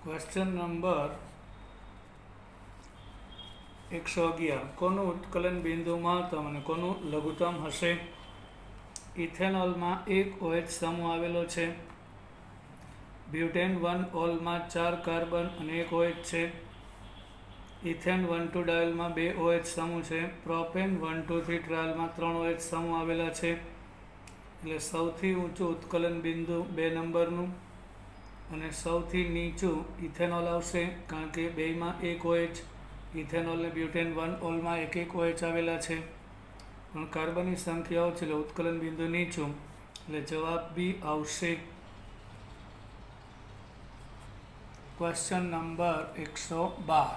Question number 111 કોનું ઉત્કલન બિંદુ મહત્તમ અને કોનું લઘુત્તમ હશે? ઇથેનોલમાં એક OH સમૂહ આવેલો છે. બ્યુટેન 1 ઓલમાં 4 કાર્બન અને એક OH છે. ઇથેન 1,2 ડાયોલમાં 2 OH સમૂહ છે. પ્રોપેન 1,2,3 ટ્રાયોલમાં 3 OH સમૂહ આવેલા છે. એટલે સૌથી ઊંચું ઉત્કલન બિંદુ 2 નંબરનું અને સૌથી નીચું ઇથેનોલ આવશે, કારણ કે બેયમાં એક OH, ઇથેનોલ અને બ્યુટેન 1 ઓલમાં એક એક OH આવેલા છે, પણ કાર્બનની સંખ્યા ઓછી એટલે ઉત્કલન બિંદુ નીચું, એટલે જવાબ બી આવશે. ક્વેશ્ચન નંબર 112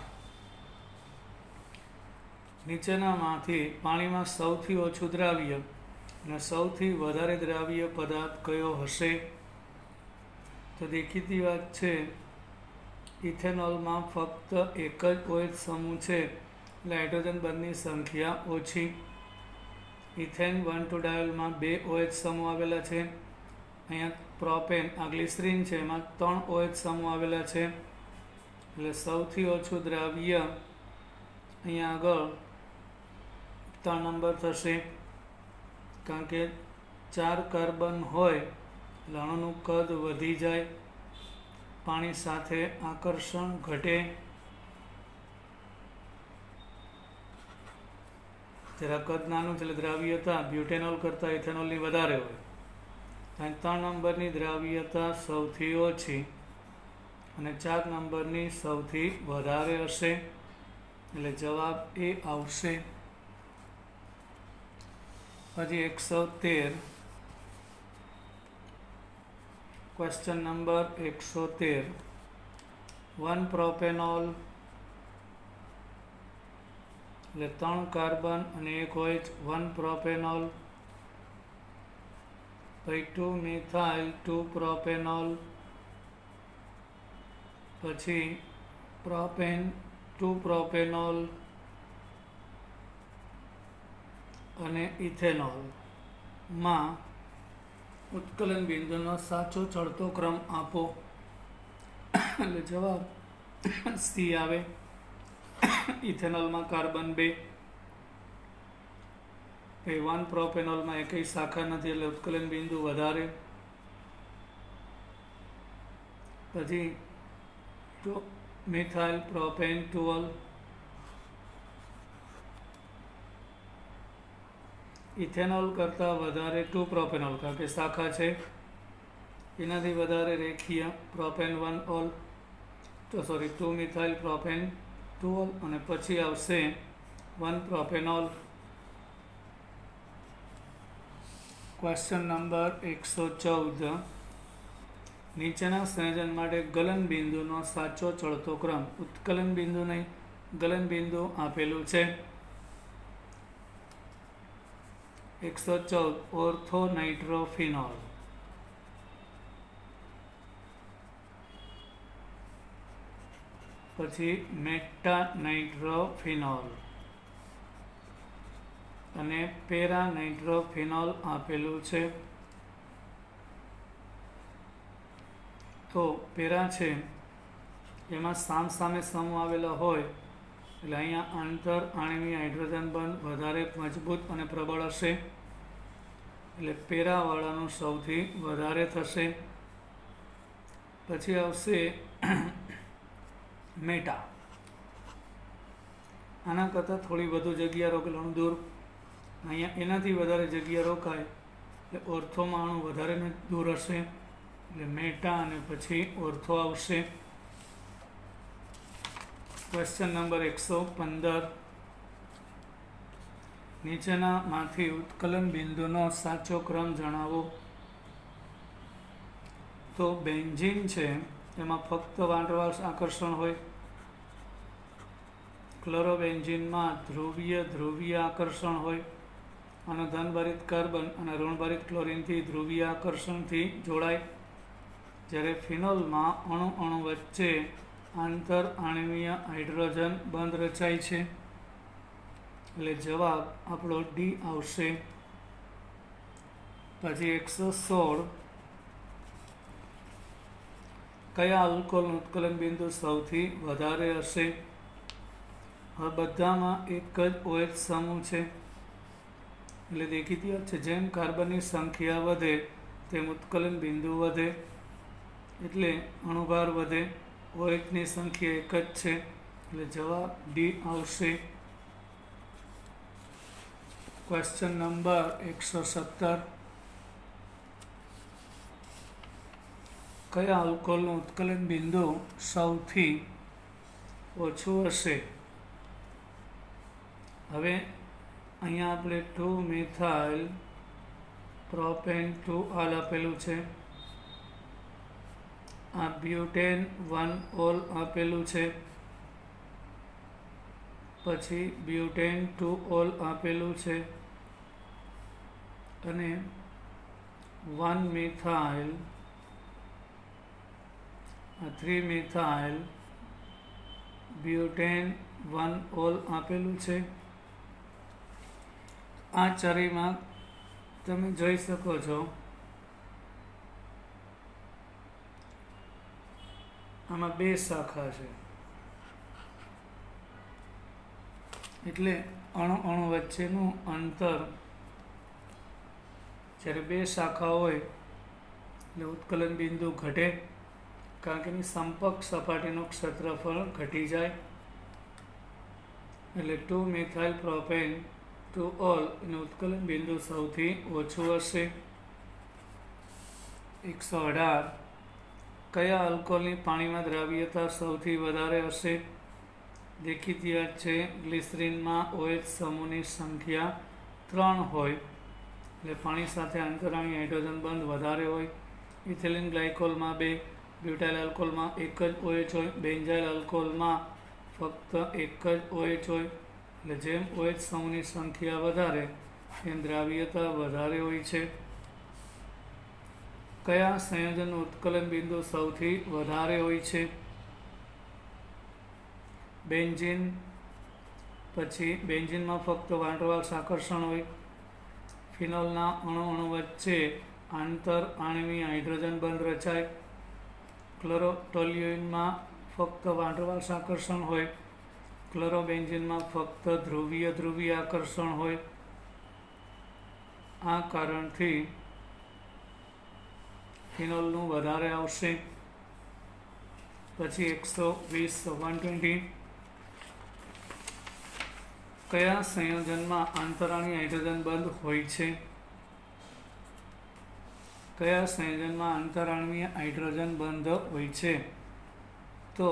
નીચેનામાંથી પાણીમાં સૌથી ઓછું દ્રાવ્ય અને સૌથી વધારે દ્રાવ્ય પદાર્થ કયો હશે? તો દેખીતી વાત છે, ઇથેનોલમાં ફક્ત એક જ OH સમૂહ છે, એટલે હાઇડ્રોજન બંધની સંખ્યા ઓછી. ઇથેન 1,2 ડાયોલમાં 2 OH સમૂહ આવેલા છે. અહીંયા પ્રોપેન આ ગ્લિસરીન છે, એમાં 3 OH સમૂહ આવેલા છે, એટલે સૌથી ઓછું દ્રાવ્ય અહીંયા આગળ 3 નંબર થશે, કારણ કે 4 કાર્બન હોય એટલે અણુનું કદ વધી જાય, પાણી સાથે આકર્ષણ ઘટે. જરા કદ નાનું છે એટલે દ્રાવ્યતા બ્યુટેનોલ કરતાં ઇથેનોલની વધારે હોય. અહીં 3 નંબરની દ્રાવ્યતા સૌથી ઓછી અને 4 નંબરની સૌથી વધારે હશે, એટલે જવાબ એ આવશે. હજી 113 ક્વેશ્ચન નંબર 113 1 પ્રોપેનોલ એટલે 3 કાર્બન અને એક OH, 1 પ્રોપેનોલ, પછી 2 મિથાઇલ 2 પ્રોપેનોલ, પછી પ્રોપેન 2 પ્રોપેનોલ અને ઇથેનોલમાં ઉત્કલન બિંદુનો સાચો ચડતો ક્રમ આપો. એટલે જવાબ સી આવે. ઇથેનોલમાં કાર્બન 2, પછી 1 પ્રોપેનોલમાં એકઈ શાખા નથી એટલે ઉત્કલન બિંદુ વધારે, પછી 2 મિથાઇલ પ્રોપેન 12, ઇથેનોલ કરતાં વધારે 2 પ્રોપેનોલ, કારણ કે શાખા છે, એનાથી વધારે રેખીય પ્રોપેન 1 ઓલ, તો 2 મિથાઇલ પ્રોપેન 2 ઓલ, અને પછી આવશે 1 પ્રોપેનોલ. ક્વેશ્ચન નંબર 114 નીચેના સંયોજન માટે ગલન બિંદુનો સાચો ચડતો ક્રમ, ઉત્કલન બિંદુ નહીં, ગલન બિંદુ આપેલું છે. 114 ઓર્થો નાઇટ્રોફિનોલ, પછી મેટા નાઇટ્રોફિનોલ અને પેરા નાઇટ્રોફિનોલ આપેલું છે. તો પેરા છે એમાં સામસામે સમૂહ આવેલા હોય એટલે અહીંયા આંતર આણ્વીય હાઇડ્રોજન બંધ વધારે મજબૂત અને પ્રબળ હશે, એટલે પેરાવાળાનું સૌથી વધારે થશે. પછી આવશે મેટા, આના કરતાં થોડી વધુ જગ્યા રોકેલું દૂર, અહીંયા એનાથી વધારે જગ્યા રોકાય એટલે ઓર્થોમાં અણુ વધારે દૂર હશે, એટલે મેટા અને પછી ઓર્થો આવશે. ક્વેશ્ચન નંબર 115 નીચેનામાંથી ઉત્કલન બિંદુનો સાચો ક્રમ જણાવો. તો બેન્ઝીન છે એમાં ફક્ત વાંટવાળ આકર્ષણ હોય, ક્લોરોબેન્ઝીનમાં ધ્રુવીય આકર્ષણ હોય, અને ધનભરિત કાર્બન અને ઋણભરિત ક્લોરીનથી ધ્રુવીય આકર્ષણથી જોડાય, જ્યારે ફિનોલમાં અણુ વચ્ચે આંતર આણ્વીય હાઇડ્રોજન બંધ રચાય છે, એટલે જવાબ આપણો ડી આવશે. પછી 116 કયા આલ્કોહોલનું ઉત્કલન બિંદુ સૌથી વધારે હશે? હવે બધામાં એક જ OH સમૂહ છે એટલે દેખીતી વાત છે, જેમ કાર્બનની સંખ્યા વધે તેમ ઉત્કલન બિંદુ વધે એટલે અણુભાર વધે. OHની સંખ્યા એક જ છે એટલે જવાબ ડી આવશે. Question number 117. કયા આલ્કોહોલનું ઉત્કલન બિંદુ સૌથી ઓછું હશે? હવે અહીંયા આપણે 2 મિથાઇલ પ્રોપેન 2 આલ આપેલું છે, આ બ્યુટેન 1 ઓલ આપેલું છે, પછી બ્યુટેન 2 ઓલ આપેલું છે અને 1 મિથાઇલ 3 મિથાઇલ બ્યુટેન 1 ઓલ આપેલું છે. આ ચારેયમાં તમે જોઈ શકો છો આમાં 2 શાખા છે એટલે અણુ વચ્ચેનું અંતર, જ્યારે 2 શાખા હોય એટલે ઉત્કલન બિંદુ ઘટે, કારણ કે એની સંપર્ક સપાટીનું ક્ષેત્રફળ ઘટી જાય. એટલે 2 મિથાઇલ પ્રોપેન 2 ઓલ એનું ઉત્કલન બિંદુ સૌથી ઓછું હશે. 118. કયા આલ્કોહોલની પાણીમાં દ્રાવ્યતા સૌથી વધારે હશે? દેખીતી વાત છે, ગ્લિસરીનમાં OH સમૂહની સંખ્યા 3 હોય એટલે પાણી સાથે આંતરાણી હાઇડ્રોજન બંધ વધારે હોય. ઇથિલિન ગ્લાયકોલમાં 2, બ્યુટાઇલ આલ્કોહોલમાં 1 જ OH હોય, બેન્ઝાઇલ આલ્કોહોલમાં ફક્ત 1 જ OH હોય. એટલે જેમ OH સમૂહની સંખ્યા વધારે તેમ દ્રાવ્યતા વધારે હોય છે. કયા સંયોજનનું ઉત્કલન બિંદુ સૌથી વધારે હોય છે? બેન્ઝીન, પછી બેન્ઝીનમાં ફક્ત વાંટરવાર્ષ આકર્ષણ હોય. ફિનોલના અણુ વચ્ચે આંતર આણ્વીય હાઇડ્રોજન બંધ રચાય. ક્લોરોટોલ્યુઇનમાં ફક્ત વાંટરવાર્ષ આકર્ષણ હોય. ક્લોરોબેન્ઝીનમાં ફક્ત ધ્રુવીય આકર્ષણ હોય. આ કારણથી ફિનોલનું વધારે આવશે. પછી 120. કયા સંયોજનમાં આંતરાણી હાઇડ્રોજન બંધ હોય છે? કયા સંયોજનમાં આંતરાણ્વીય હાઇડ્રોજન બંધ હોય છે? તો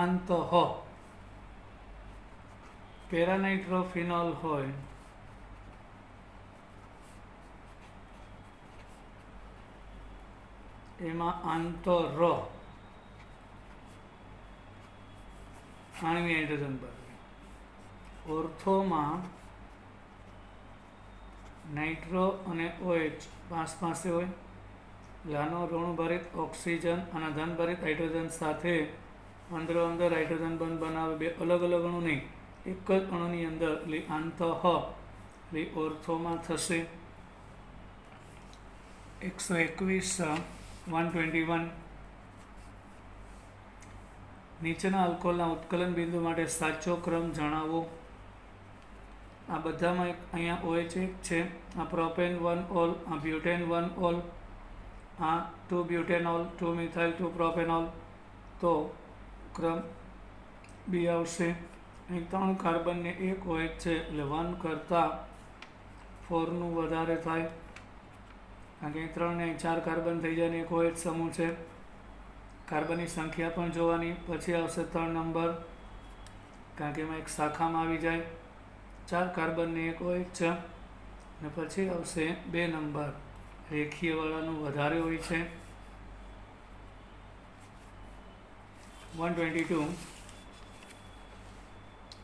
અંતઃ પેરાનાઇટ્રોફિનોલ હોય એમાં આંતર આણ્વીય હાઇડ્રોજન બંધ. ઓર્થોમાં નાઇટ્રો અને OH પાસે હોય એટલે આનો ઋણભરિત ઓક્સિજન અને ધનભરિત હાઇડ્રોજન સાથે અંદર હાઇડ્રોજન બંધ બનાવે. 2 અલગ અલગ અણુ નહીં, એક જ અણુની અંદર એટલે આંતઃ એટલે ઓર્થોમાં થશે. 121. નીચેના આલ્કોહોલના ઉત્કલન બિંદુ માટે સાચો ક્રમ જણાવો. આ બધામાં અહીંયા OH એક છે, આ પ્રોપેન 1 ઓલ, આ બ્યુટેન 1 ઓલ, આ 2 બ્યુટેનોલ, 2 મિથાઇલ 2 પ્રોપેનોલ, તો ક્રમ બી આવશે. અહીં 3 કાર્બન ને 1 OH છે એટલે 1 કરતાં 4નું વધારે થાય, કારણ કે 3 ને 4 કાર્બન થઈ જાય ને 1 OH સમૂહ છે. કાર્બનની સંખ્યા પણ જોવાની. પછી આવશે 3 નંબર, કારણ કે એમાં એક શાખામાં આવી જાય. 4 કાર્બન ને 1 OH છે અને પછી આવશે 2 નંબર, રેખીયવાળાનું વધારે હોય છે. 122.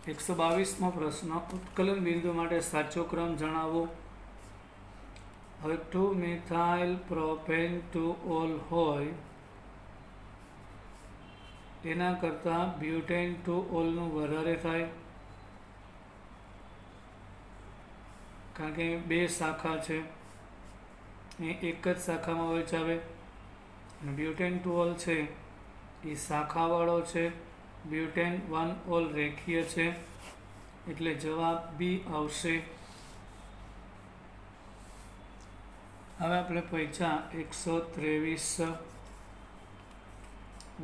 122મો પ્રશ્ન, ઉત્કલન બિંદુ માટે સાચો ક્રમ જણાવો. હવે 2 મિથાઇલ પ્રોપેન 2 ઓલ હોય એના કરતાં બ્યુટેન 2 ઓલનું વધારે થાય, કારણ કે 2 શાખા છે એ એક જ શાખામાં OH આવે અને બ્યુટેન 2 ઓલ છે એ શાખાવાળો છે. બ્યુટેન 1 ઓલ રેખીય છે એટલે જવાબ બી આવશે. હવે આપણે પૈસા 123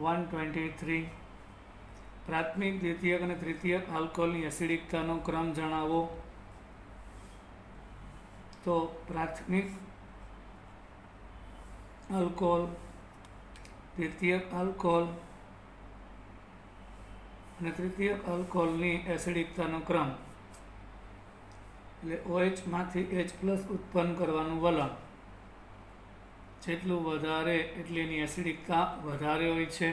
123 પ્રાથમિક, દ્વિતીયક અને તૃતીયક આલ્કોહોલની એસિડિકતાનો ક્રમ જણાવો. તો પ્રાથમિક આલ્કોહોલ, દ્વિતીયક આલ્કોહોલ અને તૃતીયક આલ્કોહોલની એસિડિકતાનો ક્રમ એટલે OH માંથી H+ ઉત્પન્ન કરવાનું વલણ. જેટલું વધારે એટલી એની એસિડિકતા વધારે હોય છે.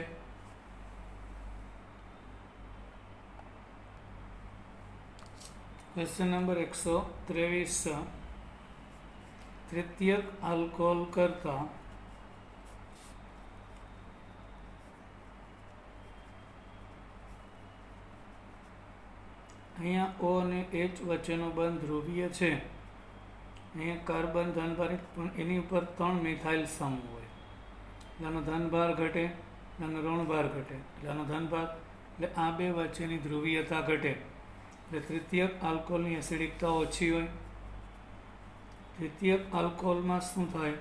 Question number 123. તૃતીયક આલ્કોહોલ કરતા અહીંયા O અને H વચ્ચેનો બંધ ધ્રુવીય છે. અહીંયા કાર્બન ધનભારિત પણ એની ઉપર 3 મિથાઇલ સમૂહ હોય એટલે આનો ધનભાર ઘટે, આનો ઋણભાર ઘટે એટલે આનો ધનભાર, એટલે આ બે વચ્ચેની ધ્રુવીયતા ઘટે એટલે તૃતીયક આલ્કોહોલની એસિડિકતા ઓછી હોય. દ્વિતીયક આલ્કોહોલમાં શું થાય,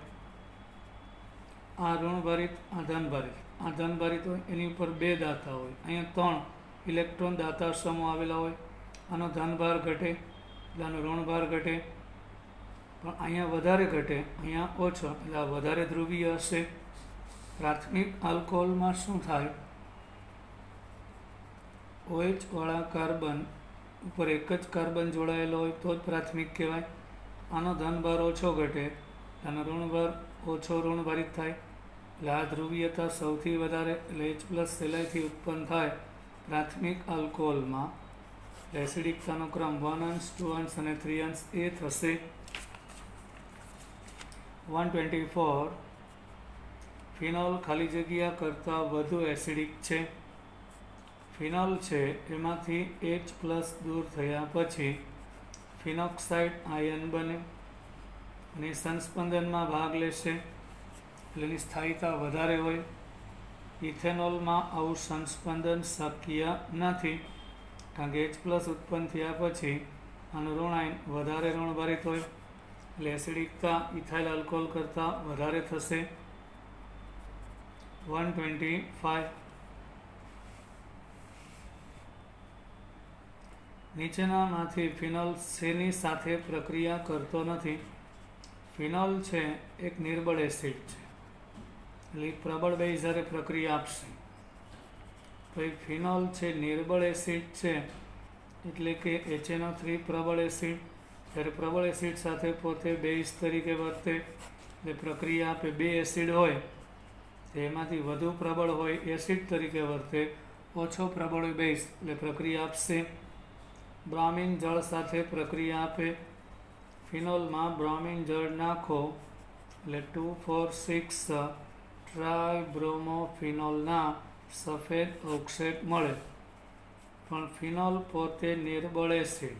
આ ઋણભારિત, આ ધનભારિત. આ ધનભારિત હોય એની ઉપર 2 દાતા હોય, અહીંયા 3 ઇલેક્ટ્રોન દાતા સમૂહ આવેલા હોય. આનો ધનભાર ઘટે એટલે આનો ઋણભાર ઘટે, પણ અહીંયા વધારે ઘટે, અહીંયા ઓછો એટલે આ વધારે ધ્રુવીય હશે. પ્રાથમિક આલ્કોહોલમાં શું થાય, OH વાળા કાર્બન ઉપર એક જ કાર્બન જોડાયેલો હોય તો જ પ્રાથમિક કહેવાય. આનો ધનભાર ઓછો ઘટે, આનો ઋણભાર ઓછો ઋણભારિત થાય એટલે આ ધ્રુવીયતા સૌથી વધારે એટલે H+ સહેલાઈથી ઉત્પન્ન થાય પ્રાથમિક આલ્કોહોલમાં. એસિડિકતાનો ક્રમ 1 અંશ, 2 અંશ અને 3 અંશ એ થશે. 124. ફિનોલ ખાલી જગ્યા કરતાં વધુ એસિડિક છે. ફિનોલ છે એમાંથી H+ દૂર થયા પછી ફિનોક્સાઇડ આયન બને અને સંસ્પંદનમાં ભાગ લેશે એટલે એની સ્થાયીતા વધારે હોય. ઇથેનોલમાં આવું સંસ્પંદન શક્ય નથી કારણ કે H+ ઉત્પન્ન થયા પછી આનું ઋણાયન વધારે ઋણભારિત હોય એટલે એસિડિકતા ઇથાઇલ આલ્કોહોલ કરતાં વધારે થશે. 125. નીચેનામાંથી ફિનોલ શેની સાથે પ્રક્રિયા કરતો નથી. ફિનોલ છે એક નિર્બળ એસિડ છે એટલે પ્રબળ બેઝ સાથે પ્રક્રિયા આપશે. તો એ ફિનોલ છે નિર્બળ એસિડ છે એટલે કે HNO3 પ્રબળ એસિડ, જ્યારે પ્રબળ એસિડ સાથે પોતે બેઝ તરીકે વર્તે એટલે પ્રક્રિયા આપે. 2 એસિડ હોય તેમાંથી વધુ પ્રબળ હોય એસિડ તરીકે વર્તે, ઓછો પ્રબળ હોય બેઝ એટલે પ્રક્રિયા આપશે. બ્રોમિન જળ સાથે પ્રક્રિયા આપે. ફિનોલમાં બ્રોમિન જળ નાખો એટલે 2,4,6 ટ્રાયબ્રોમોફિનોલના સફેદ ઓક્સાઇડ મળે. પણ ફિનોલ પોતે નિર્બળ એસિડ,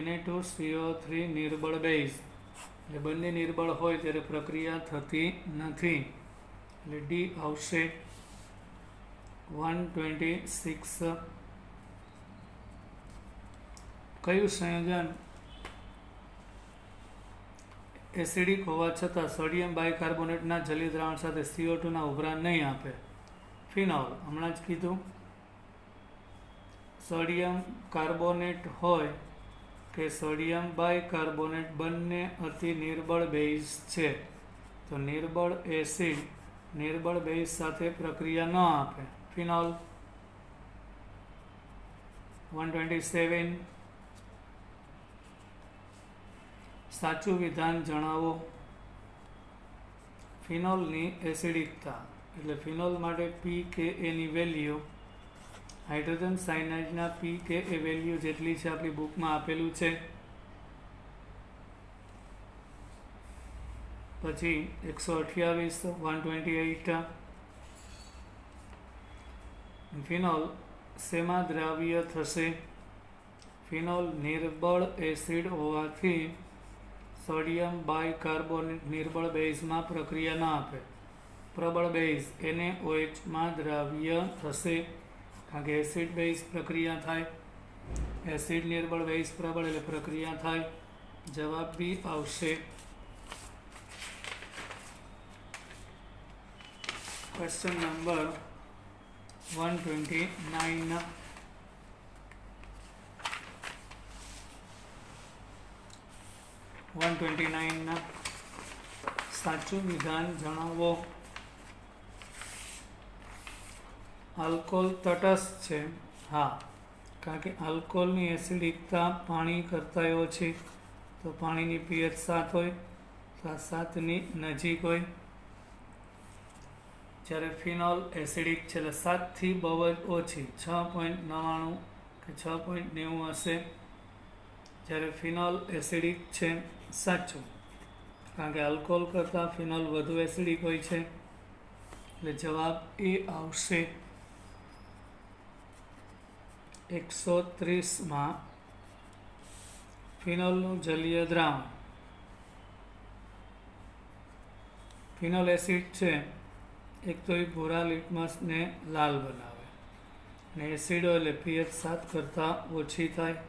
Na2CO3 નિર્બળ બેઝ એટલે બંને નિર્બળ હોય ત્યારે પ્રક્રિયા થતી નથી એટલે ડી આવશે. 126. કયું સંયોજન એસિડિક હોવા છતાં સોડિયમ બાયકાર્બોનેટના જલીય દ્રાવણ સાથે CO2 ના ઉભરાણ નહીં આપે? ફિનોલ. હમણાં જ કીધું સોડિયમ કાર્બોનેટ હોય કે સોડિયમ બાયકાર્બોનેટ બંને અતિ નિર્બળ બેઝ છે તો નિર્બળ એસિડ નિર્બળ બેઝ સાથે પ્રક્રિયા ન આપે. ફિનોલ. 127. સાચું વિધાન જણાવો. ફિનોલની એસિડિકતા એટલે ફિનોલ માટે pKa ની વેલ્યુ હાઇડ્રોજન સાયનાઇડના pKa વેલ્યુ જેટલી છે આપણી બુકમાં આપેલું છે. પછી 128. 128. ફિનોલ શેમાં દ્રાવ્ય થશે? ફિનોલ નિર્બળ એસિડ હોવાથી સોડિયમ બાયકાર્બોનેટ નિર્બળ બેઝમાં પ્રક્રિયા ન આપે. પ્રબળ બેઝ NaOH માં દ્રાવ્ય થશે, કારણ કે એસિડ બેઝ પ્રક્રિયા થાય. એસિડ નિર્બળ બેઝ પ્રબળ એટલે પ્રક્રિયા થાય. જવાબ બી આવશે. Question number 129. સાચું વિધાન જણાવો. આલ્કોહોલ તટસ્થ છે. હા, કારણ કે આલ્કોહોલની એસિડિકતા પાણી કરતાં ઓછી, તો પાણીની pH 7 હોય તો આ 7ની નજીક હોય. જ્યારે ફિનોલ એસિડિક છે એટલે 7થી બહુ જ ઓછી, 6.99 કે 6.90 હશે. જ્યારે ફિનોલ એસિડિક છે. સાચું, કારણ કે આલ્કોહોલ કરતાં ફિનોલ વધુ એસિડિક હોય છે, એટલે જવાબ એ આવશે. 130 ફિનોલનું જલીય દ્રાવણ. ફિનોલ એસિડ છે, એક તો એ ભૂરા લિટમસને લાલ બનાવે, અને એસિડ હોય એટલે pH 7 કરતાં ઓછી થાય.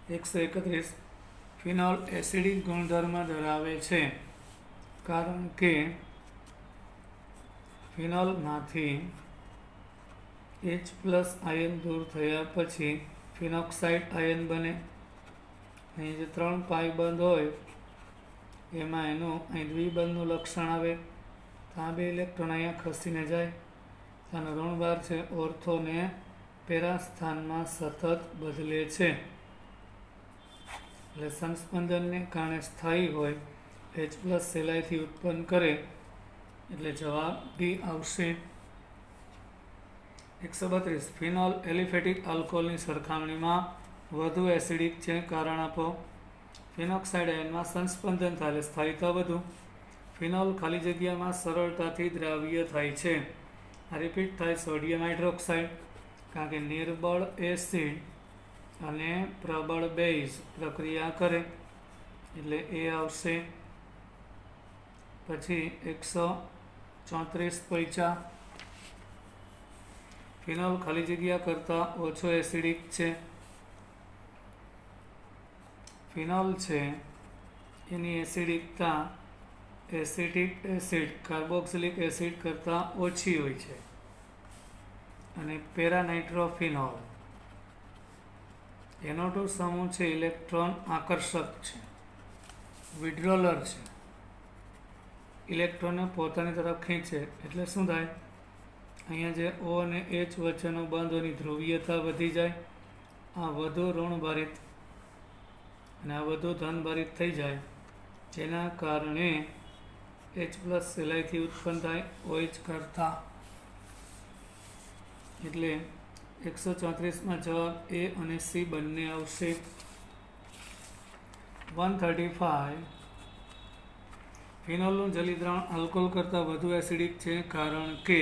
131 ફિનોલ એસિડિક ગુણધર્મ ધરાવે છે, કારણ કે ફિનોલમાંથી H+ આયન દૂર થયા પછી ફિનોક્સાઇડ આયન બને. અહીં જે 3 પાઇ બંધ હોય એમાં એનું અહીં દ્વિબંધનું લક્ષણ આવે. તો આ 2 ઇલેક્ટ્રોન અહીંયા ખસીને જાય. આનો ઋણભાર છે ઓર્થોને પેરા સ્થાનમાં સતત બદલે છે, એટલે સંસ્પંદનને કારણે સ્થાયી હોય, H+ સહેલાઈથી ઉત્પન્ન કરે, એટલે જવાબ ડી આવશે. 132 ફિનોલ એલિફેટિક આલ્કોહોલની સરખામણીમાં વધુ એસિડિક છે, કારણ આપો. ફિનોક્સાઇડ આયનમાં સંસ્પંદન થાય એટલે સ્થાયીતા વધુ. ફિનોલ ખાલી જગ્યામાં સરળતાથી દ્રાવ્ય થાય છે. આ રિપીટ થાય સોડિયમ હાઇડ્રોક્સાઇડ, કારણ કે નિર્બળ એસિડ અને પ્રબળ બેઝ પ્રક્રિયા કરે, એટલે એ આવશે. પછી 134 પૈચા. ફિનોલ ખાલી જગ્યા કરતાં ઓછો એસિડિક છે. ફિનોલ છે એની એસિડિકતા એસિટિક એસિડ કાર્બોક્સિલિક એસિડ કરતાં ઓછી હોય છે. અને પેરાનાઇટ્રોફિનોલ NO2 સમૂહ છે ઇલેક્ટ્રોન આકર્ષક છે, વિડ્રોલર છે, ઇલેક્ટ્રોનને પોતાની તરફ ખેંચે. એટલે શું થાય, અહીંયા જે O અને H વચ્ચેનો બંધોની ધ્રુવીયતા વધી જાય. આ વધુ ઋણભારિત અને આ વધુ ધનભારિત થઈ જાય, જેના કારણે H+ સહેલાઈથી ઉત્પન્ન થાય OH કરતાં. એટલે 134માં જવાબ A અને C બંને આવશે. 135 ફિનોલનું જલીય દ્રાવણ આલ્કોહોલ કરતાં વધુ એસિડિક છે, કારણ કે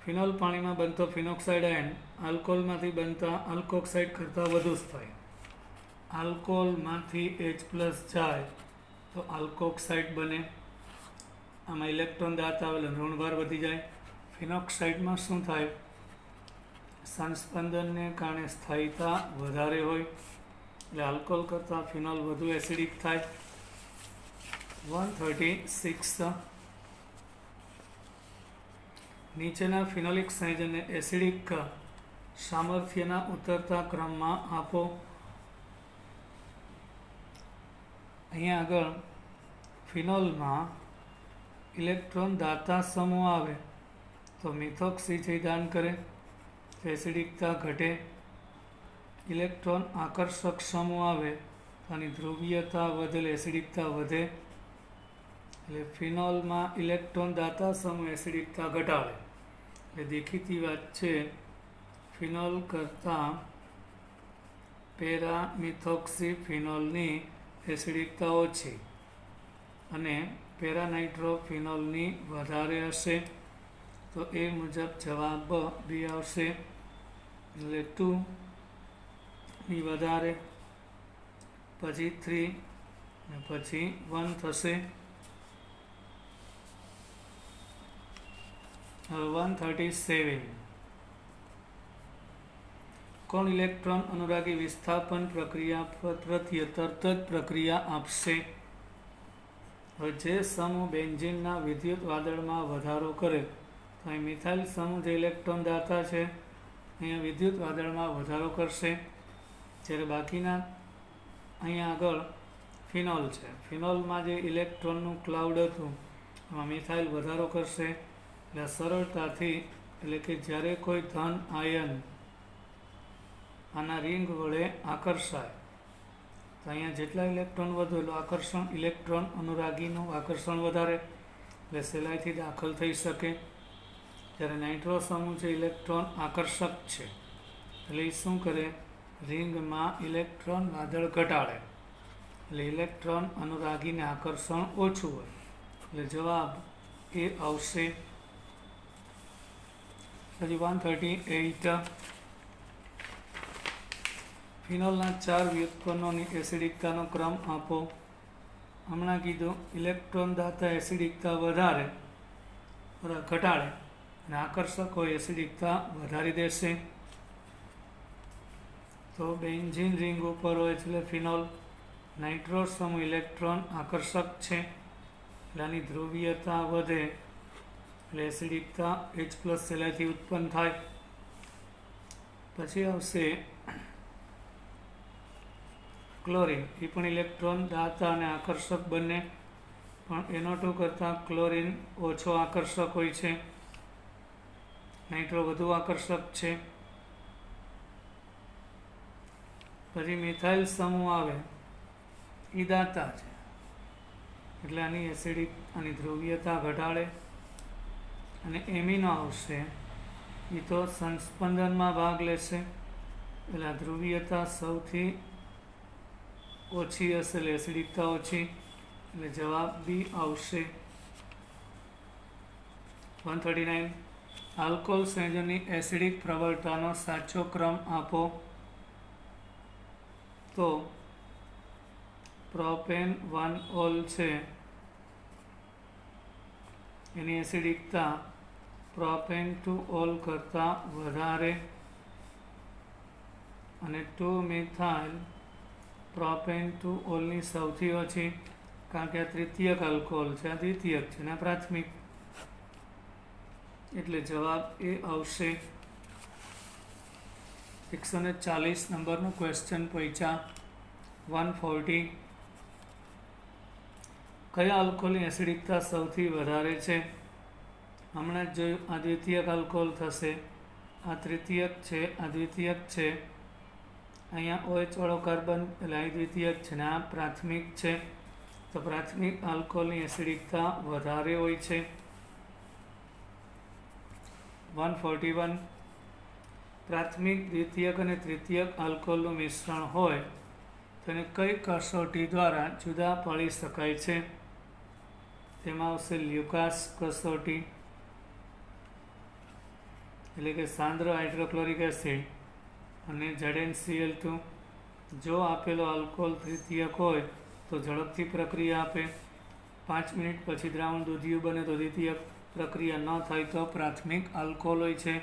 ફિનોલ પાણીમાં બનતો ફિનોક્સાઇડ આયન આલ્કોહોલમાંથી બનતા આલ્કોક્સાઇડ કરતાં વધુ સ્થાયી. આલ્કોહોલમાંથી H+ જાય તો આલ્કોક્સાઇડ બને. આમાં ઇલેક્ટ્રોન દાંત આવે એટલે ઋણભાર વધી જાય. ફિનોક્સાઇડમાં શું થાય, સંસ્પંદનને કારણે સ્થાયીતા વધારે હોય, એટલે આલ્કોહોલ કરતાં ફિનોલ વધુ એસિડિક થાય. 136 નીચેના ફિનોલિક સંયોજનને એસિડિક સામર્થ્યના ઉતરતા ક્રમમાં આપો. અહીંયા આગળ ફિનોલમાં ઇલેક્ટ્રોન દાતા સમૂહ આવે તો મિથોક્સિદાન કરે તો એસિડિકતા ઘટે. ઇલેક્ટ્રોન આકર્ષક સમૂહ આવે તો આની ધ્રુવીયતા વધે, એસિડિકતા વધે. એટલે ફિનોલમાં ઇલેક્ટ્રોન દાતા સમૂહ એસિડિકતા ઘટાડે. એટલે દેખીતી વાત છે, ફિનોલ કરતાં પેરામિથોક્સીફિનોલની એસિડિકતા ઓછી અને પેરાનાઇટ્રોફિનોલની વધારે હશે. તો એ મુજબ જવાબ બી આવશે. એટલે 2ની વધારે પછી 3 અને પછી 1 થશે. હવે 137. કોણ ઇલેક્ટ્રોન અનુરાગી વિસ્થાપન પ્રક્રિયા પ્રત્યે તરત જ પ્રક્રિયા આપશે? હવે જે સમૂહ બેન્ઝીનના વિદ્યુત વાદળમાં વધારો કરે, તો અહીં મિથાઇલ સમૂહ જે ઇલેક્ટ્રોન દાતા છે અહીંયા વિદ્યુત વાદળમાં વધારો કરશે, જ્યારે બાકીના અહીંયા આગળ ફિનોલ છે. ફિનોલમાં જે ઇલેક્ટ્રોનનું ક્લાઉડ હતું એમાં મિથાઇલ વધારો કરશે. એટલે સરળતાથી, એટલે કે જ્યારે કોઈ ધન આયન આના રિંગ વડે આકર્ષાય તો અહીંયા જેટલા ઇલેક્ટ્રોન વધુ એટલું આકર્ષણ, ઇલેક્ટ્રોન અનુરાગીનું આકર્ષણ વધારે, એટલે સહેલાઈથી દાખલ થઈ શકે. જ્યારે નાઇટ્રો સમૂહ જે ઇલેક્ટ્રોન આકર્ષક છે એટલે એ શું કરે? રિંગમાં ઇલેક્ટ્રોન વાદળ ઘટાડે, એટલે ઇલેક્ટ્રોન અનુરાગીને આકર્ષણ ઓછું હોય, એટલે જવાબ એ આવશે. પછી 138. ફિનોલના 4 વ્યુત્પન્નોની એસિડિકતાનો ક્રમ આપો. હમણાં કીધું ઇલેક્ટ્રોન દાતા એસિડિકતા વધારે ઘટાડે અને આકર્ષક હોય એસિડિકતા વધારી દેશે. તો બેન્ઝીન રિંગ ઉપર હોય એટલે ફિનોલ. નાઇટ્રો સમૂહ ઇલેક્ટ્રોન આકર્ષક છે એટલે આની ધ્રુવીયતા વધે એટલે એસિડિકતા H+ સહેલાઈથી ઉત્પન્ન થાય. પછી આવશે ક્લોરિન. એ પણ ઇલેક્ટ્રોન દાતા અને આકર્ષક બંને, પણ NO2 કરતાં ક્લોરિન ઓછો આકર્ષક હોય છે, નાઇટ્રો વધુ આકર્ષક છે. પછી મિથાઇલ સમૂહ આવે એ દાતા છે એટલે આની આની ધ્રુવીયતા ઘટાડે. અને એમિનો આવશે એ તો સંસ્પંદનમાં ભાગ લેશે એટલે આ ધ્રુવીયતા સૌથી ઓછી હશે એટલે એસિડિકતા ઓછી, એટલે જવાબ બી આવશે. 139. આલ્કોહોલ સંયોજનની એસિડિક પ્રબળતાનો સાચો ક્રમ આપો. તો પ્રોપેન 1-ઓલ છે એની એસિડિકતા પ્રોપેન 2-ઓલ કરતાં વધારે, અને 2-મિથાઇલ પ્રોપેન 2-ઓલની સૌથી ઓછી, કારણ કે આ તૃતીયક આલ્કોહોલ છે, આ દ્વિતીયક છે ને પ્રાથમિક, એટલે જવાબ એ આવશે. 140 નંબરનું ક્વેશ્ચન પૂછ્યા. 140. કયા આલ્કોહોલની એસિડિકતા સૌથી વધારે છે? હમણાં જ જોયું, આ દ્વિતીયક આલ્કોહોલ થશે, આ તૃતીયક છે, આ દ્વિતીયક છે, અહીંયા OH વાળો કાર્બન એટલે આ દ્વિતીયક છે ને આ પ્રાથમિક છે. તો પ્રાથમિક આલ્કોહોલની એસિડિકતા વધારે હોય છે. 141. પ્રાથમિક, દ્વિતીયક અને તૃતીયક આલ્કોહોલનું મિશ્રણ હોય તો એને કઈ કસોટી દ્વારા જુદા પાડી શકાય છે? તેમાં આવશે લ્યુકાસ કસોટી, એટલે કે સાંદ્ર હાઇડ્રોક્લોરિક એસિડ અને ZnCl2. જો આપેલો આલ્કોહોલ તૃતીયક હોય તો ઝડપથી પ્રક્રિયા આપે, 5 મિનિટ પછી દ્રાવણ દૂધિયું બને તો દ્વિતીયક, પ્રક્રિયા ન થાય તો પ્રાથમિક આલ્કોહોલ હોય છે.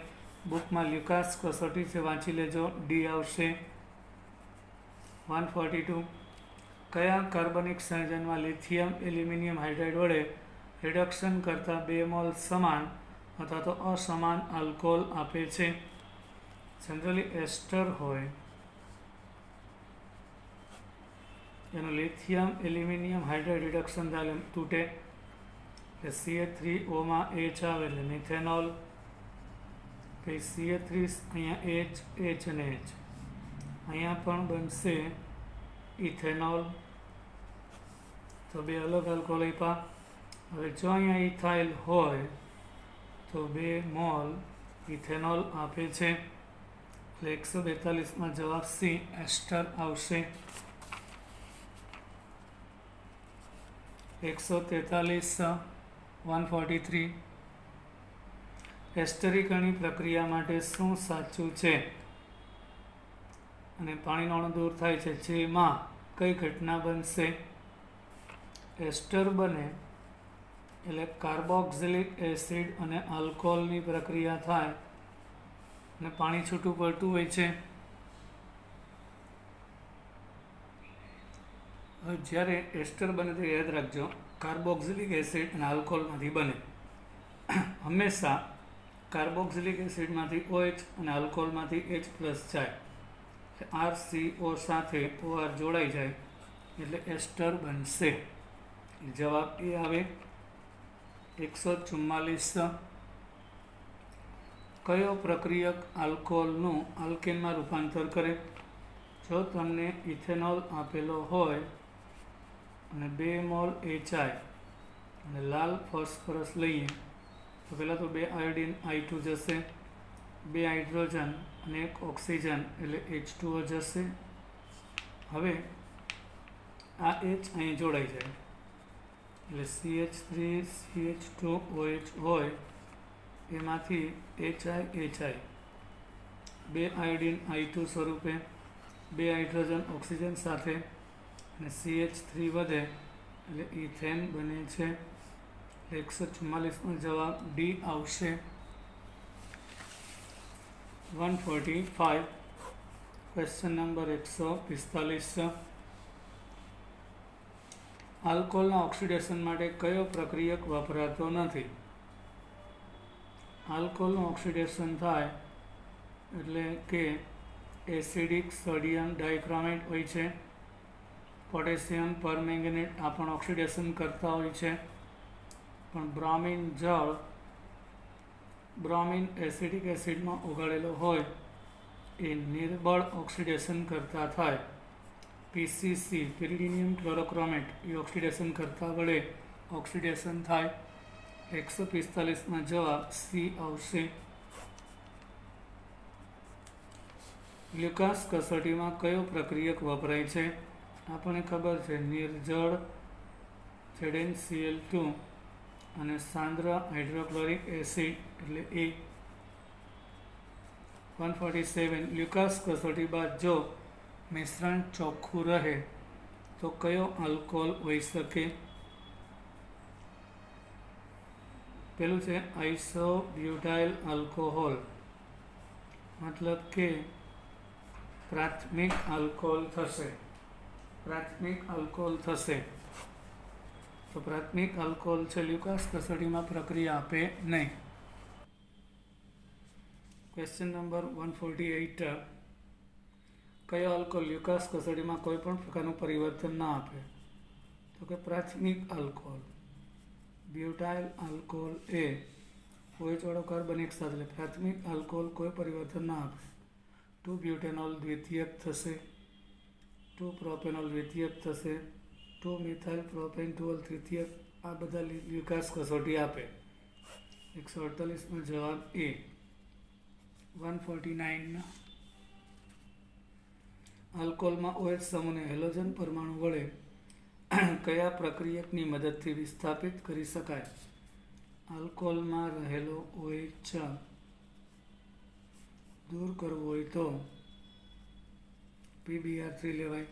બુકમાં લ્યુકાસ કસોટી છે, વાંચી લેજો, ડી આવશે. 142. કયા કાર્બનિક સંયોજનમાં લિથિયમ એલ્યુમિનિયમ હાઇડ્રાઇડ વડે રિડક્શન કરતાં 2 મોલ સમાન અથવા તો અસમાન આલ્કોહોલ આપે છે? જનરલી એસ્ટર હોય એનું લિથિયમ એલ્યુમિનિયમ હાઇડ્રાઇડ રિડક્શન થાય તૂટે એટલે CH3O માં H આવે એટલે મિથેનોલ. પછી CH3 અહીંયા H અને H, અહીંયા પણ બનશે ઇથેનોલ. તો 2 અલગ આલ્કોહોલ આપ્યા. હવે જો અહીંયા ઇથાઇલ હોય તો 2 મોલ ઇથેનોલ આપે છે, એટલે 142માં જવાબ સી એસ્ટર આવશે. 143. 143. એસ્ટરીકરણની પ્રક્રિયા માટે શું સાચું છે? અને પાણીનો અણુ દૂર થાય છે જેમાં કઈ ઘટના બનશે? એસ્ટર બને એટલે કાર્બોક્સિલિક એસિડ અને આલ્કોહોલની પ્રક્રિયા થાય અને પાણી છૂટું પડતું હોય છે. હવે જ્યારે એસ્ટર બને તો યાદ રાખજો, કાર્બોક્સિલિક એસિડ અને આલ્કોહોલમાંથી બને. હંમેશા કાર્બોક્સિલિક એસિડમાંથી OH અને આલ્કોહોલમાંથી H+ જાય, RCO સાથે OR જોડાઈ જાય એટલે એસ્ટર બનશે. જવાબ એ આવે 144. કયો પ્રક્રિયક આલ્કોહોલનું આલ્કેનમાં રૂપાંતર કરે? જો તમને ઇથેનોલ આપેલો હોય અને 2 મોલ HI અને લાલ ફોસ્ફરસ લઈએ તો પહેલાં તો 2 આયોડિન I2 જશે, 2 હાઇડ્રોજન અને 1 ઓક્સિજન એટલે H2O જશે. હવે આ H અહીં જોડાઈ જાય એટલે CH3CH2OH હોય, એમાંથી HI 2 આયોડિન I2 સ્વરૂપે, 2 હાઇડ્રોજન ઓક્સિજન સાથે અને CH3 વધે એટલે ઇથેન બને છે. 144નો જવાબ ડી આવશે. 145. Question number 145. આલ્કોહોલના ઓક્સિડેશન માટે કયો પ્રક્રિયક વપરાતો નથી? આલ્કોહોલનું ઓક્સિડેશન થાય એટલે કે એસિડિક સોડિયમ ડાયક્રોમેટ હોય છે, પોટેશિયમ પરમેંગેનેટ આ પણ ઓક્સિડેશન કરતા હોય છે, પણ બ્રોમિન એસિડિક એસિડમાં ઓગાળેલો હોય એ નિર્બળ ઓક્સિડેશન કરતા થાય. PCC પેરિડિનિયમ ક્લોરોક્રોમેટ એ ઓક્સિડેશન કરતા વડે ઓક્સિડેશન થાય. 145માં જવાબ સી આવશે. ગ્લુકોઝ કસોટીમાં કયો પ્રક્રિયક વપરાય છે? આપણને ખબર છે, નિર્જળ ZnCl2 અને સાંદ્ર હાઇડ્રોક્લોરિક એસિડ એટલે A. 147. ગ્લુકોઝ કસોટી બાદ જો મિશ્રણ ચોખ્ખું રહે તો કયો આલ્કોહોલ હોઈ શકે? પેલું છે આઇસોબ્યુટાઇલ આલ્કોહોલ, મતલબ કે પ્રાથમિક આલ્કોહોલ થશે. તો પ્રાથમિક આલ્કોહોલ છે ગ્લુકોઝ કસોટીમાં પ્રક્રિયા આપે નહીં. Question number 148. કયો આલ્કોહોલ ગ્લુકોઝ કસોટીમાં કોઈ પણ પ્રકારનું પરિવર્તન ના આપે? તો કે પ્રાથમિક આલ્કોહોલ. બ્યુટાઇલ આલ્કોહોલ એ OH વાળો કાર્બન એક સાથે, પ્રાથમિક આલ્કોહોલ કોઈ પરિવર્તન ના આપે. 2 બ્યુટેનોલ દ્વિતીયક થશે, 2 પ્રોપેનોલ દ્વિતીયક થશે, 2 મિથાઇલ પ્રોપેન્ટોલ તૃતીયક. આ બધા ગ્લુકોઝ કસોટી આપે. 148નો જવાબ એ. 149. આલ્કોહોલમાં OH સમૂહને હેલોજન પરમાણુ વડે કયા પ્રક્રિયકની મદદથી વિસ્થાપિત કરી શકાય? આલ્કોહોલમાં રહેલો OH દૂર કરવો હોય તો PbR3 લેવાય.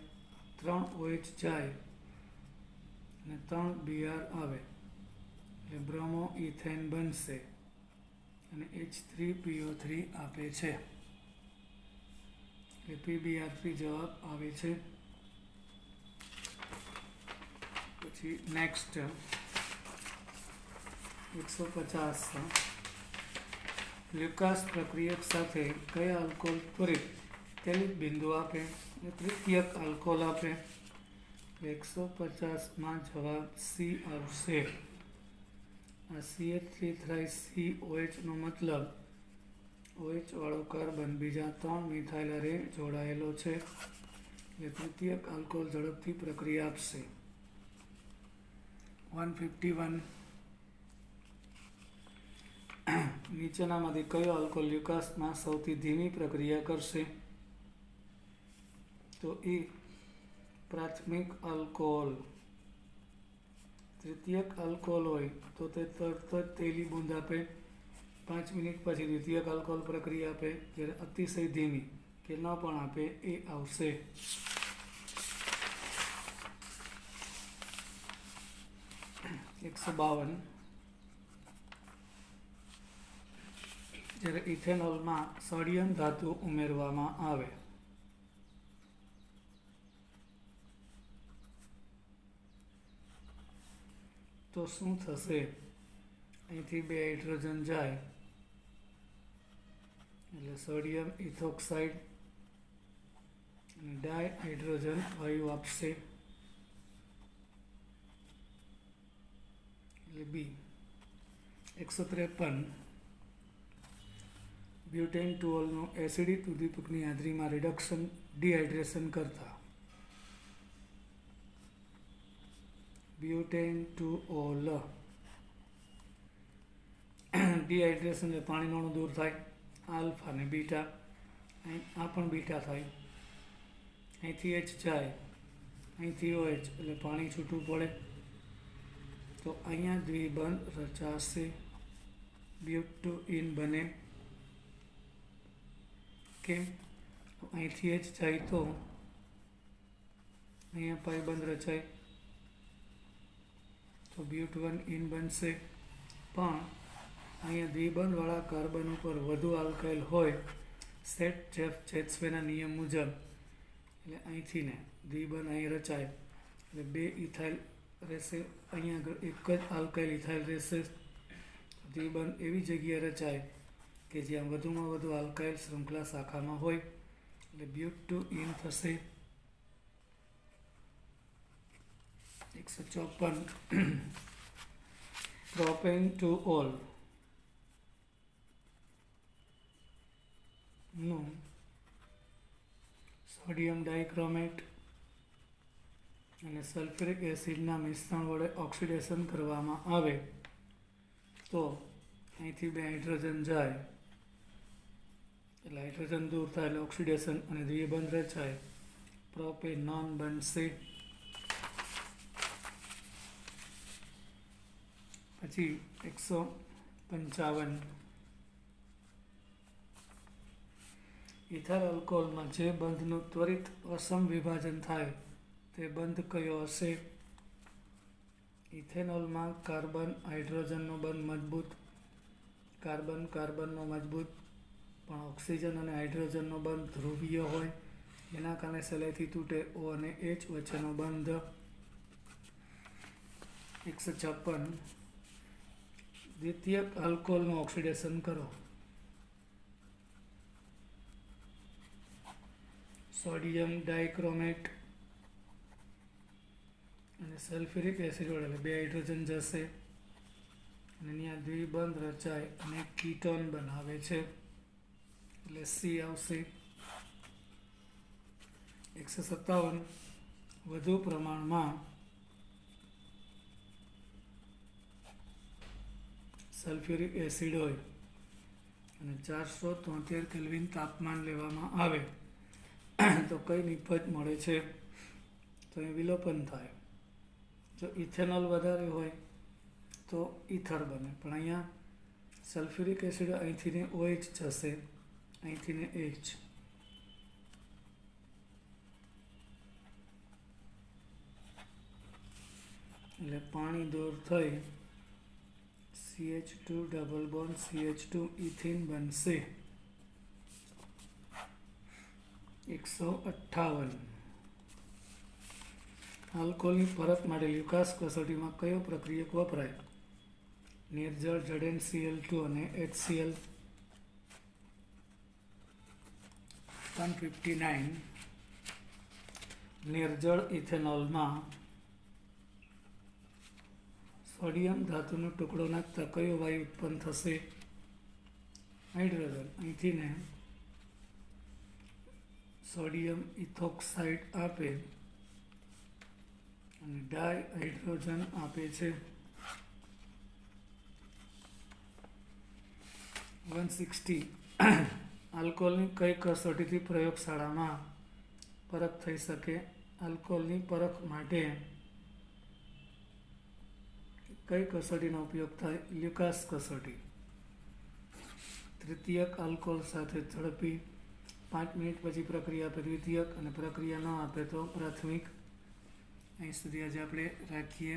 3 OH જાય અને 3 Br આવે એટલે બ્રોમો ઇથેન બનશે અને H3PO3 આપે છે. એટલે PbR3 જવાબ આવે છે. પછી નેક્સ્ટ 150. ગ્લુકોઝ પ્રક્રિયક સાથે કયા આલ્કોહોલ ત્વરિત તેલિત બિંદુ આપે અને તૃતીયક આલ્કોહોલ આપે? 150માં જવાબ સી આવશે. આ CH3COH નો મતલબ OH વાળો કાર્બન બીજા 3 મિથાઇલ હારે જોડાયેલો છે એટલે તૃતીયક આલ્કોહોલ ઝડપથી પ્રક્રિયા આપશે. 151. નીચેનામાંથી કયો આલ્કોહોલ ગ્લુકોઝમાં સૌથી ધીમી પ્રક્રિયા કરશે? તો એ પ્રાથમિક આલ્કોહોલ. તૃતીયક આલ્કોહોલ હોય તો તે તરત જ તેલી બૂંદ આપે, 5 મિનિટ પછી દ્વિતીયક આલ્કોહોલ પ્રક્રિયા આપે, જ્યારે અતિશય ધીમી કે ન પણ આપે એ આવશે. 152. જ્યારે ઇથેનોલમાં સોડિયમ ધાતુ ઉમેરવામાં આવે તો શું થશે? અહીંથી 2 હાઇડ્રોજન જાય એટલે સોડિયમ ઇથોક્સાઇડ અને ડાયહાઇડ્રોજન વાયુ આપશે એટલે બી. 153. બ્યુટેન ટુઓલનું એસિડિક ઉદ્દીપકની હાજરીમાં રિડક્શન ડિહાઇડ્રેશન કરતા બ્યુટેન ટુઓલ ડિહાઇડ્રેશન એટલે પાણીનું અણુ દૂર થાય, આલ્ફા અને બીટા, આ પણ બીટા થાય, અહીંથી એચ જાય, અહીંથી OH એટલે પાણી છૂટું પડે તો અહીંયા દ્વિબંધ રચાશે, બ્યુટુઇન બને. કેમ? અહીંથી એચ જાય તો અહીંયા પાઇબંધ રચાય તો બ્યુટ1 બનશે. પણ અહીંયા દ્વિબંધવાળા કાર્બન ઉપર વધુ આલ્કાઇલ હોય સેટ-જેફ-ચેત્સવેના નિયમ મુજબ, એટલે અહીંથી ને દ્વિબંધ અહીં રચાય એટલે 2 ઇથાઇલ રહેશે, અહીંયા એક જ આલ્કાઇલ ઇથાઇલ રહેશે. દ્વિબંધ એવી જગ્યાએ રચાય કે જ્યાં વધુમાં વધુ આલ્કાઇલ શૃંખલા શાખામાં હોય એટલે બ્યુટ2 થશે. 154. પ્રોપેન ટુઓલ નું સોડિયમ ડાઇક્રોમેટ અને સલ્ફ્યુરિક એસિડના મિશ્રણ વડે ઓક્સિડેશન કરવામાં આવે તો અહીંથી 2 હાઇડ્રોજન જાય એટલે હાઇડ્રોજન દૂર થાય એટલે ઓક્સિડેશન અને દ્વિબંધ રચાય, પ્રોપેનોન બનશે. પછી 155. ઇથાઇલ આલ્કોહોલમાં જે બંધનું ત્વરિત અસમ વિભાજન થાય તે બંધ કયો હશે? ઇથેનોલમાં કાર્બન હાઇડ્રોજનનો બંધ મજબૂત, કાર્બન કાર્બનનો મજબૂત, પણ ઓક્સિજન અને હાઇડ્રોજનનો બંધ ધ્રુવીય હોય એના કારણે સહેલાઈથી તૂટે, O અને H વચ્ચેનો બંધ. 156. દ્વિતીયક આલ્કોહોલનું ઓક્સિડેશન કરો. સોડિયમ ડાઇક્રોમેટ અને સલ્ફ્યુરિક એસિડ વડે એટલે 2 હાઇડ્રોજન જશે અને અહીંયા દ્વિબંધ રચાય અને કીટોન બનાવે છે એટલે C આવશે. 157. વધુ પ્રમાણમાં સલ્ફ્યુરિક એસિડ હોય અને 473 કેલ્વિન તાપમાન લેવામાં આવે તો કઈ નિપજ મળે છે? તો એ વિલોપન થાય. જો ઇથેનોલ વધારે હોય તો ઇથર બને, પણ અહીંયા સલ્ફ્યુરિક એસિડ અહીંથી ને OH જશે, અહીંથી ને H એટલે પાણી દૂર થઈ CH2 double bond CH2 ethene બનશે. 158. આલ્કોહોલની પરત માટે લ્યુકાસ કસોટીમાં કયો પ્રક્રિયક વપરાય? નિર્જળ ZnCl2 અને HCl. 159. નિર્જળ ઇથેનોલમાં સોડિયમ ધાતુનો ટુકડો નાખતા કયો વાયુ ઉત્પન્ન થશે? હાઇડ્રોજન. અહીંથી ને સોડિયમ ઇથોક્સાઇડ આપે અને ડાયહાઇડ્રોજન આપે છે. 160. આલ્કોહોલની કઈ કસોટીથી પ્રયોગશાળામાં પરખ થઈ શકે? આલ્કોહોલની પરખ માટે કઈ કસોટીનો ઉપયોગ થાય? લ્યુકાસ કસોટી. તૃતીયક આલ્કોહોલ સાથે ઝડપી 5 મિનિટ પછી પ્રક્રિયા આપે દ્વિતીયક અને પ્રક્રિયા ન આપે તો પ્રાથમિક. અહીં સુધી આજે આપણે રાખીએ.